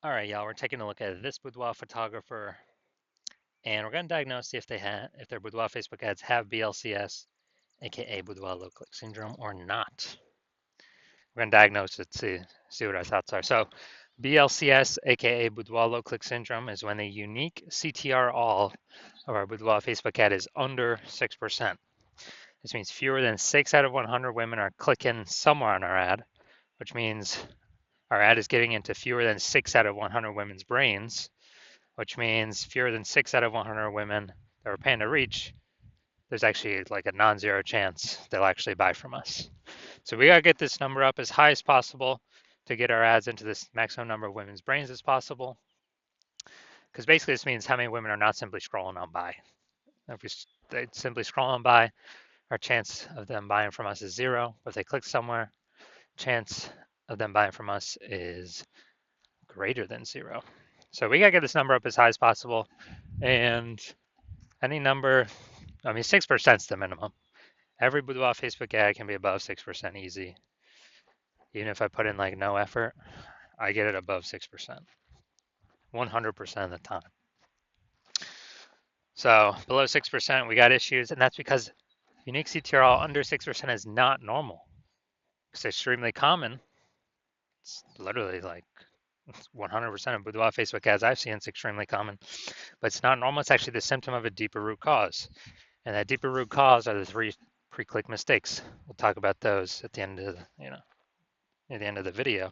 All right, y'all, we're taking a look at this boudoir photographer, and we're going to diagnose if their boudoir Facebook ads have BLCS, aka boudoir low click syndrome, or not. We're going to diagnose it, see what our thoughts are. So, BLCS, aka boudoir low click syndrome, is when the unique CTR all of our boudoir Facebook ad is under 6%. This means fewer than 6 out of 100 women are clicking somewhere on our ad, which means our ad is getting into fewer than 6 out of 100 women's brains, which means fewer than 6 out of 100 women that we're paying to reach, there's actually like a non-zero chance they'll actually buy from us. So we gotta get this number up as high as possible to get our ads into this maximum number of women's brains as possible. Because basically this means how many women are not simply scrolling on by. If they simply scroll on by, our chance of them buying from us is 0. But if they click somewhere, chance of them buying from us is greater than 0. So we gotta get this number up as high as possible. And any number, I mean, 6% is the minimum. Every boudoir Facebook ad can be above 6% easy. Even if I put in like no effort, I get it above 6%, 100% of the time. So below 6%, we got issues, and that's because unique CTRL under 6% is not normal. It's extremely common. It's literally like 100% of boudoir Facebook ads I've seen, it's extremely common, but it's not normal. It's actually the symptom of a deeper root cause. And that deeper root cause are the 3 pre-click mistakes. We'll talk about those at the end of the video.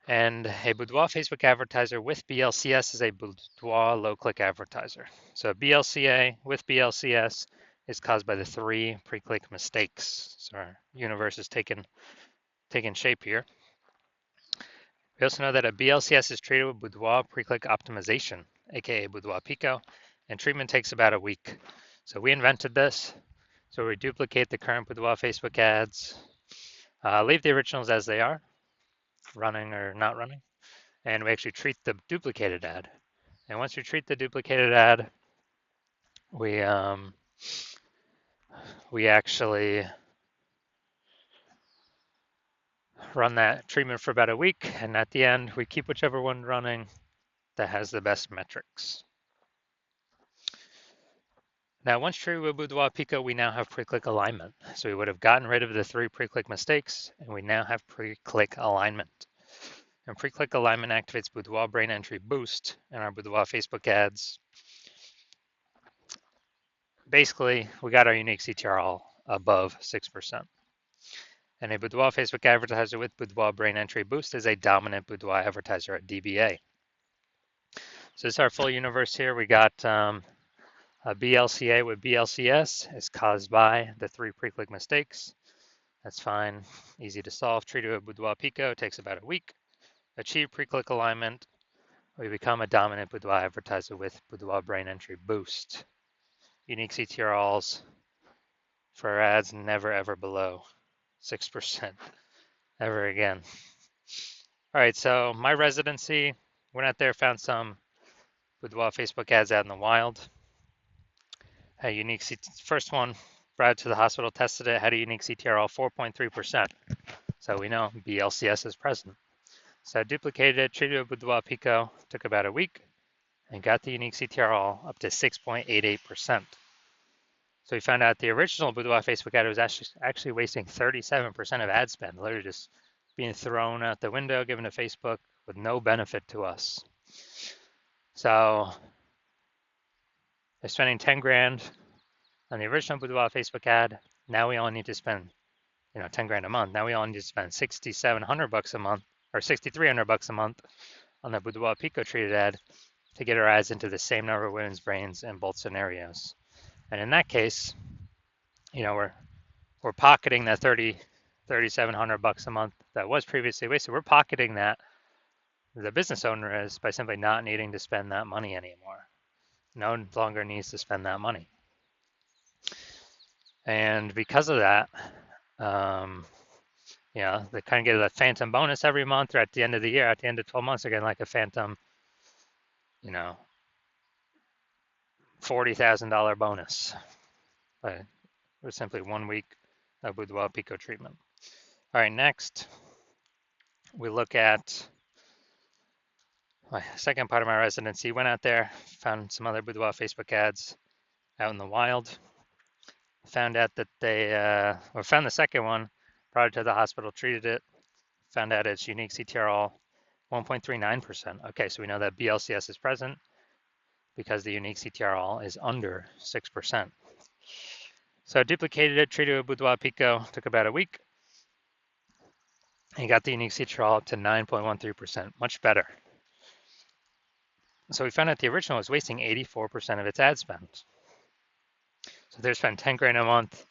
And a boudoir Facebook advertiser with BLCS is a boudoir low-click advertiser. So a BLCA with BLCS is caused by the 3 pre-click mistakes. So our universe is taking shape here. We also know that a BLCS is treated with boudoir pre-click optimization, aka boudoir Pico, and treatment takes about a week. So we invented this. So we duplicate the current boudoir Facebook ads, leave the originals as they are, running or not running, and we actually treat the duplicated ad. And once we treat the duplicated ad, we actually run that treatment for about a week, and at the end, we keep whichever one running that has the best metrics. Now, once treated with Boudoir Pico, we now have pre-click alignment. So we would have gotten rid of the 3 pre-click mistakes, and we now have pre-click alignment. And pre-click alignment activates Boudoir Brain Entry Boost in our Boudoir Facebook ads. Basically, we got our unique CTR above 6%. And a Boudoir Facebook advertiser with Boudoir Brain Entry Boost is a dominant Boudoir advertiser at DBA. So this is our full universe here. We got a BLCA with BLCS is caused by the 3 pre-click mistakes. That's fine, easy to solve. Treated with Boudoir Pico takes about a week. Achieve pre-click alignment. We become a dominant boudoir advertiser with Boudoir Brain Entry Boost. Unique CTRLs for our ads never ever below 6% ever again. All right, so my residency, went out there, found some boudoir Facebook ads out in the wild. Had a unique first one, brought it to the hospital, tested it, had a unique CTRL 4.3%. So we know BLCS is present. So I duplicated it, treated it with Boudoir Pico, took about a week, and got the unique CTRL up to 6.88%. So we found out the original Boudoir Facebook ad was actually wasting 37% of ad spend, literally just being thrown out the window, given to Facebook with no benefit to us. So they're spending 10 grand on the original Boudoir Facebook ad. Now we only need to spend, 10 grand a month. Now we only need to spend $6,700 a month or $6,300 a month on the Boudoir Pico treated ad to get our ads into the same number of women's brains in both scenarios. And in that case, we're pocketing that $3,700 a month that was previously wasted. We're pocketing that. The business owner is by simply not needing to spend that money anymore. No longer needs to spend that money. And because of that, they kind of get a phantom bonus every month, or at the end of the year, at the end of 12 months, they're getting like a phantom, $40,000 bonus. But it was simply 1 week of Boudoir Pico treatment. All right, next we look at my second part of my residency, went out there, found some other boudoir Facebook ads out in the wild. Found out that or found the second one, brought it to the hospital, treated it, found out its unique CTRL 1.39%. Okay, so we know that BLCS is present because the unique CTRL is under 6%. So I duplicated it, treated it with boudoir pico, took about a week, and got the unique CTRL up to 9.13%, much better. So we found out the original was wasting 84% of its ad spend. So they're spending 10 grand a month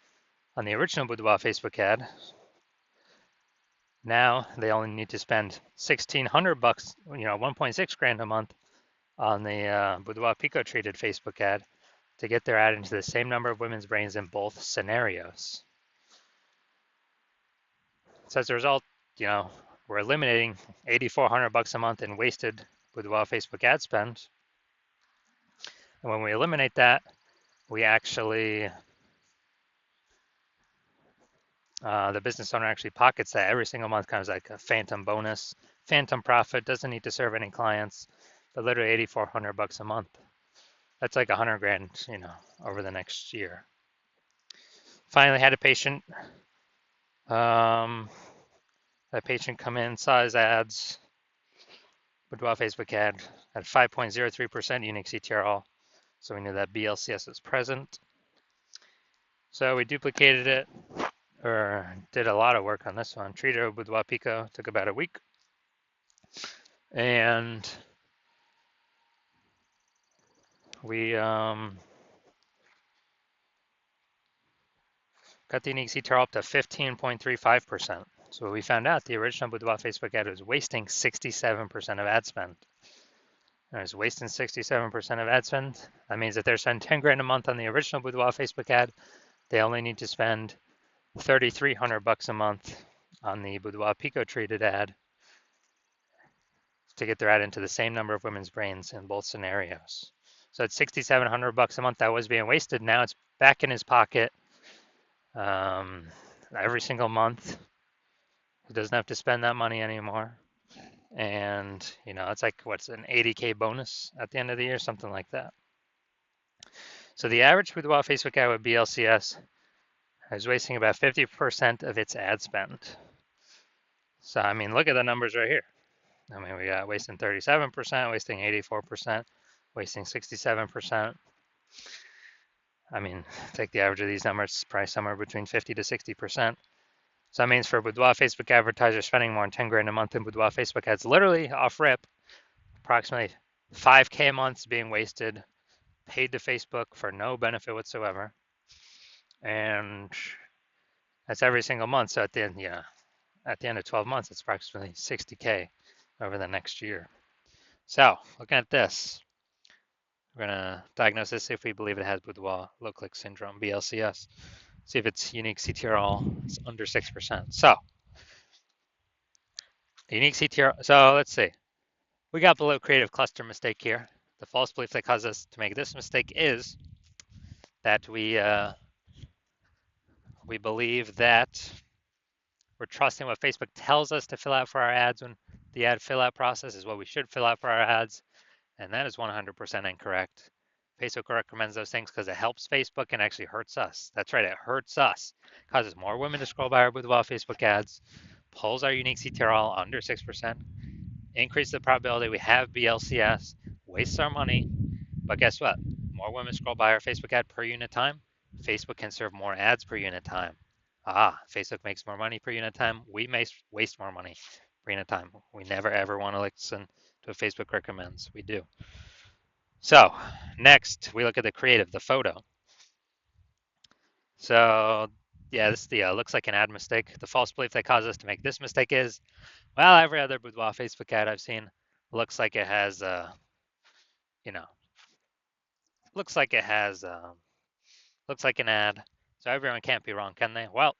on the original boudoir Facebook ad. Now they only need to spend $1,600, 1.6 grand a month on the boudoir pico treated Facebook ad to get their ad into the same number of women's brains in both scenarios. So as a result, we're eliminating $8,400 a month in wasted boudoir Facebook ad spend. And when we eliminate that, we actually, the business owner actually pockets that every single month, kind of like a phantom bonus, phantom profit, doesn't need to serve any clients, but literally $8,400 a month. That's like 100 grand, over the next year. Finally had a patient, that patient come in, saw his ads, boudoir Facebook ad at 5.03% unique CTRL. So we knew that BLCS was present. So we duplicated it, or did a lot of work on this one. Treated it with boudoir pico, took about a week. And we got the unique CTRL up to 15.35%. So we found out the original boudoir Facebook ad was wasting 67% of ad spend. And it was wasting 67% of ad spend. That means that they're spending 10 grand a month on the original boudoir Facebook ad. They only need to spend $3,300 a month on the boudoir pico treated ad to get their ad into the same number of women's brains in both scenarios. So it's $6,700 a month that was being wasted. Now it's back in his pocket every single month. He doesn't have to spend that money anymore. And, it's like, what's an 80K bonus at the end of the year, something like that. So the average boudoir Facebook ad with BLCS is wasting about 50% of its ad spend. So, look at the numbers right here. We got wasting 37%, wasting 84%, wasting 67%. Take the average of these numbers, probably somewhere between 50 to 60%. So that means for boudoir Facebook advertisers spending more than 10 grand a month in boudoir Facebook ads, literally off rip, approximately 5K a month is being wasted, paid to Facebook for no benefit whatsoever. And that's every single month. So at the end of 12 months, it's approximately 60K over the next year. So looking at this, we're going to diagnose this, see if we believe it has boudoir low click syndrome, BLCS. See if its unique CTRL is under 6%. So unique CTRL, so let's see. We got below creative cluster mistake here. The false belief that caused us to make this mistake is that we believe that we're trusting what Facebook tells us to fill out for our ads when the ad fill out process is what we should fill out for our ads. And that is 100% incorrect. Facebook recommends those things because it helps Facebook and actually hurts us. That's right, it hurts us. Causes more women to scroll by our boudoir Facebook ads, pulls our unique CTRL under 6%, increases the probability we have BLCS, wastes our money. But guess what? More women scroll by our Facebook ad per unit time. Facebook can serve more ads per unit time. Facebook makes more money per unit time. We may waste more money per unit time. We never ever want to listen to what Facebook recommends. We do. So next, we look at the creative, the photo. So yeah, this looks like an ad mistake. The false belief that caused us to make this mistake is, well, every other boudoir Facebook ad I've seen looks like it has, looks like an ad. So everyone can't be wrong, can they? Well,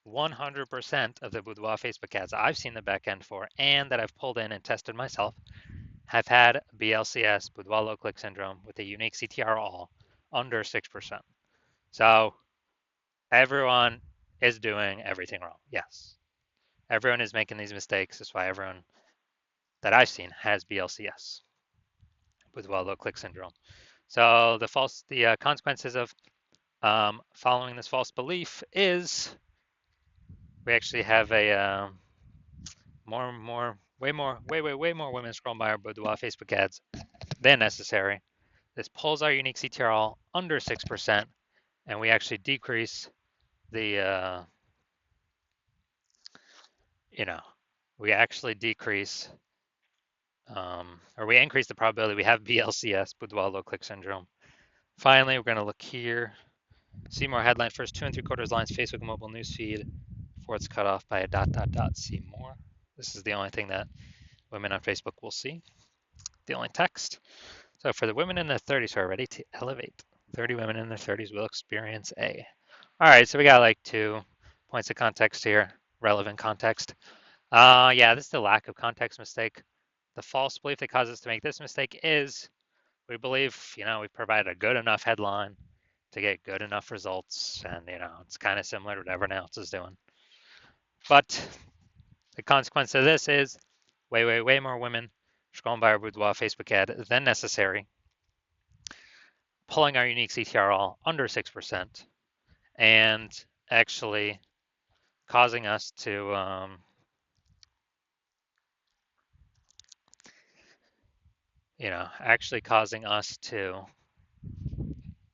100% of the boudoir Facebook ads I've seen the back end for and that I've pulled in and tested myself have had BLCS, boudoir low click syndrome, with a unique CTRL under 6%. So everyone is doing everything wrong. Yes. Everyone is making these mistakes. That's why everyone that I've seen has BLCS, boudoir low click syndrome. So the consequences of following this false belief is we actually have a way more women scrolling by our boudoir Facebook ads than necessary. This pulls our unique CTRL under 6%, and we actually decrease the, you know, we actually decrease, or we increase the probability we have BLCS, boudoir low click syndrome. Finally, we're going to look here. See more headline first 2 3/4 lines, Facebook mobile newsfeed before it's cut off by a ... See more. This is the only thing that women on Facebook will see, the only text. So for the women in their 30s who are ready to elevate, 30 women in their 30s will experience A. All right, so we got like 2 points of context here, relevant context. Yeah, this is the lack of context mistake. The false belief that causes us to make this mistake is we believe, we provide a good enough headline to get good enough results, and it's kind of similar to what everyone else is doing. But the consequence of this is way more women scrolling by our boudoir Facebook ad than necessary, pulling our unique CTRL under 6%, and actually causing us to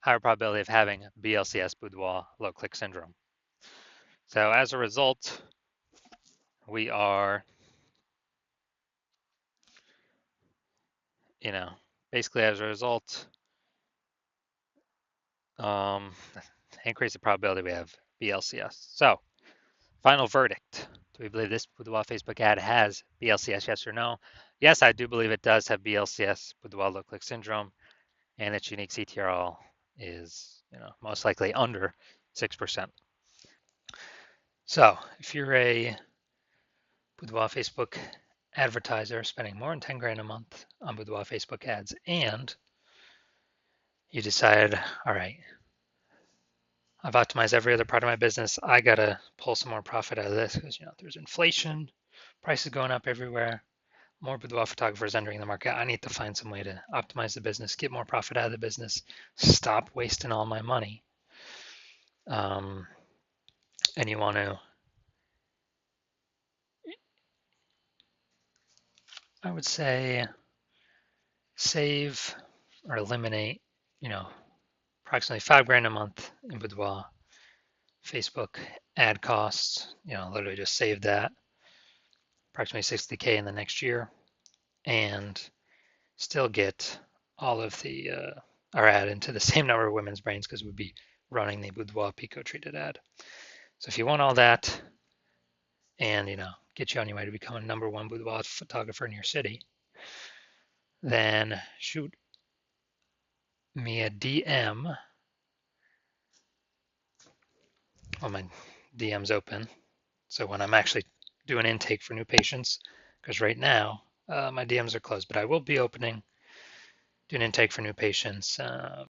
higher probability of having BLCS, boudoir low click syndrome. So as a result, we are, basically as a result, increase the probability we have BLCS. So final verdict. Do we believe this boudoir Facebook ad has BLCS, yes or no? Yes, I do believe it does have BLCS, boudoir low click syndrome, and its unique CTRL is, most likely under 6%. So if you're a boudoir Facebook advertiser spending more than 10 grand a month on boudoir Facebook ads, and you decide, all right, I've optimized every other part of my business, I gotta pull some more profit out of this because there's inflation, prices going up everywhere, more boudoir photographers entering the market. I need to find some way to optimize the business, get more profit out of the business, stop wasting all my money. And you want to, I would say, save or eliminate, approximately 5 grand a month in boudoir Facebook ad costs. Literally just save that, approximately 60K in the next year, and still get all of the, or add into the same number of women's brains because we'd be running the boudoir Pico treated ad. So if you want all that and, get you on your way to becoming #1 boudoir photographer in your city, then shoot me a DM. Well, my DM's open. So when I'm actually doing intake for new patients, because right now my DMs are closed, but I will be doing intake for new patients